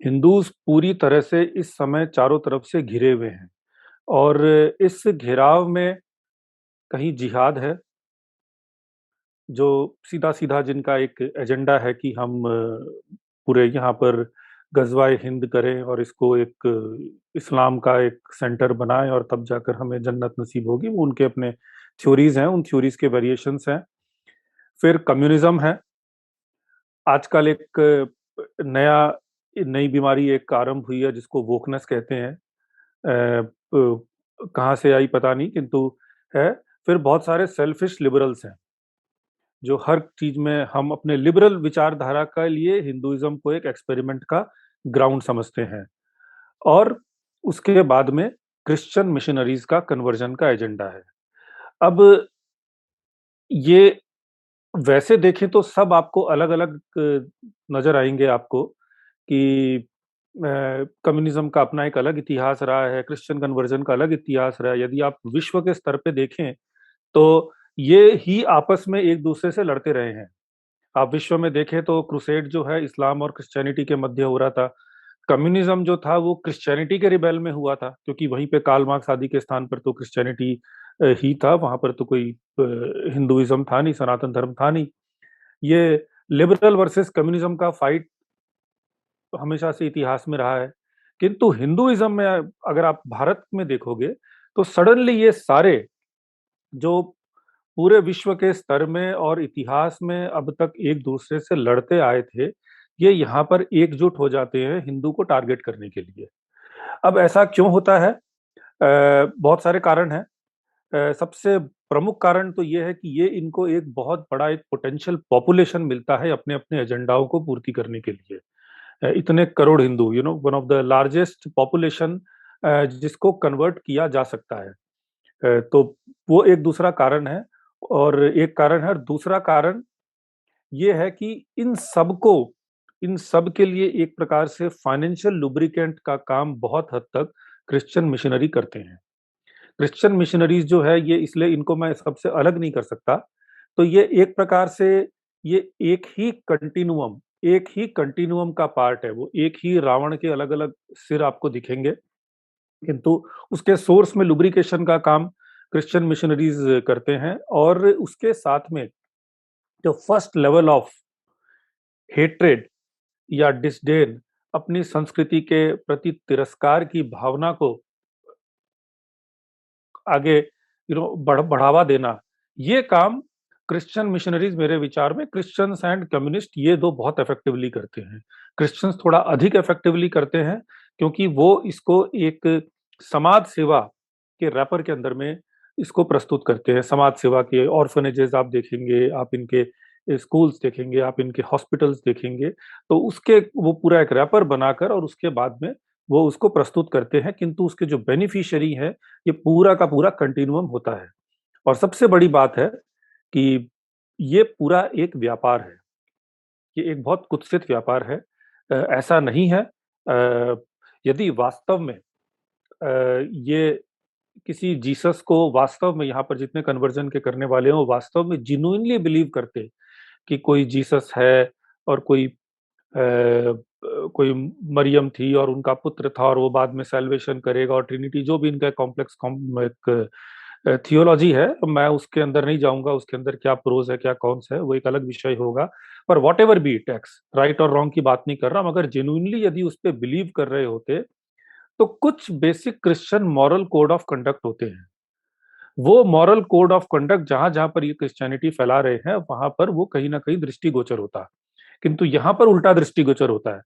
Hindus पूरी तरह से इस समय चारों तरफ से घिरे हुए हैं और इस घेराव में कहीं जिहाद है, जो सीधा-सीधा जिनका एक एजेंडा है कि हम पूरे यहाँ पर गज़वाए हिंद करें और इसको एक इस्लाम का एक सेंटर बनाएँ और तब जाकर हमें जन्नत नसीब होगी। वो उनके अपने थ्योरीज़ हैं, उन थ्योरीज़ के वेरिएशंस हैं। फिर कम्युनिज़्म है। आजकल एक नया नई बीमारी एक आरंभ हुई है जिसको वोकनेस कहते हैं। कहाँ से आई पता नहीं किंतु है। फिर बहुत सारे सेल्फिश लिबरल्स हैं, जो हर चीज़ में हम अपने लिबरल विचारधारा के लिए हिंदुइज़्म को एक एक्सपेरिमेंट का ग्राउंड समझते हैं। और उसके बाद में क्रिश्चियन मिशनरीज़ का कन्वर्जन का एजेंडा है। अब ये वैसे देखें तो सब आपको अलग-अलग नज़र आएँगे आपको कि कम्युनिज़्म का अपना एक अलग इतिहास रहा है, क्रिश्चियन कन्वर्जन का अलग इतिहास रहा है। यदि आप विश्व के स्तर पे देखें, तो ये ही आपस में एक-दूसरे से लड़ते रहे हैं। आप विश्व में देखें तो क्रूसेड जो है इस्लाम और क्रिश्चियनिटी के मध्य हो रहा था। कम्युनिज़्म जो था वो क्रिश्चियनिटी के रिबेल में हुआ था, क्योंकि वहीं पे कार्ल मार्क्स आदि के स्थान पर तो क्रिश्चियनिटी ही था, वहाँ पर तो कोई हिंदुइज़्म था नहीं, सनातन धर्म था नहीं। ये लिबरल वर्सेस कम्युनिज़्म का फाइट हमेशा से इतिहास में रहा है। किंतु हिंदुइज़्म में अगर आप भारत में देखोगे, तो सडनली ये सारे जो पूरे विश्व के स्तर में और इतिहास में अब तक एक-दूसरे से लड़ते आए थे, ये यहाँ पर एकजुट हो जाते हैं हिंदू को टारगेट करने के लिए। अब ऐसा क्यों होता है? बहुत सारे कारण हैं। सबसे प्रमुख कारण तो ये है कि ये इनको एक बहुत बड़ा एक पोटेंशियल पॉपुलेशन मिलता है अपने-अपने एजेंडाओं को पूर्ति करने के लिए। इतने crore Hindu one of the largest population जिसको कन्वर्ट किया जा सकता है। तो वो एक दूसरा कारण है और एक कारण है और दूसरा कारण ये है कि इन सब के लिए एक प्रकार से फाइनेंशियल लुब्रिकेंट का काम बहुत हद तक क्रिश्चियन मिशनरी करते हैं। क्रिश्चियन मिशनरीज़ जो है ये इसलिए इनको मैं सबसे अलग नहीं कर सकता। तो ये एक प्रकार से ये एक ही कंटिन्यूअम का पार्ट है। वो एक ही रावण के अलग-अलग सिर आपको दिखेंगे, किंतु उसके सोर्स में लुब्रिकेशन का काम क्रिश्चियन मिशनरीज़ करते हैं और उसके साथ में जो फर्स्ट लेवल ऑफ हेट्रेड या डिसडेन अपनी संस्कृति के प्रति तिरस्कार की भावना को आगे बढ़ावा देना, ये काम क्रिश्चियन मिशनरीज़ मेरे विचार में क्रिश्चियंस एंड कम्युनिस्ट ये 2 बहुत इफेक्टिवली करते हैं। क्रिश्चियंस थोड़ा अधिक इफेक्टिवली करते हैं क्योंकि वो इसको एक समाज सेवा के रैपर के अंदर में इसको प्रस्तुत करते हैं। समाज सेवा के ऑर्फनेजेस आप देखेंगे, आप इनके स्कूल्स देखेंगे, आप इनके हॉस्पिटल्स देखेंगे, तो उसके वो पूरा एक रैपर बनाकर और उसके बाद में वो उसको प्रस्तुत करते हैं, किंतु उसके जो बेनिफिशियरी हैं, ये पूरा का पूरा कंटीन्यूअम होता है। और सबसे बड़ी बात है कि ये पूरा एक व्यापार है। ये एक बहुत कुत्सित व्यापार है। ऐसा नहीं है यदि वास्तव में ये किसी जीसस को वास्तव में यहाँ पर जितने कन्वर्जन के करने वाले हैं, वो वास्तव में जेन्युइनली बिलीव करते कि कोई जीसस है और कोई मरियम थी और उनका पुत्र था और वो बाद में सैल्वेशन करेगा और ट्रिनिटी जो भी इनका कॉम्प्लेक्स एक थियोलॉजी है, तो मैं उसके अंदर नहीं जाऊँगा, उसके अंदर क्या प्रोस है, क्या कॉन्स है, वो एक अलग विषय होगा। पर whatever be it takes, right और रॉन्ग की बात नहीं कर रहा, मगर जेन्युइनली यदि उस पे बिलीव कर रहे होते, तो कुछ basic Christian moral code of conduct होते हैं। वो मॉरल कोड ऑफ कंडक्ट जहाँ-जहाँ पर ये क्रिश्चियनिटी फैला रहे हैं, वहाँ पर वो कहीं न कहीं दृष्टिगोचर होता। किंतु यहाँ पर उल्टा दृष्टिगोचर होता है।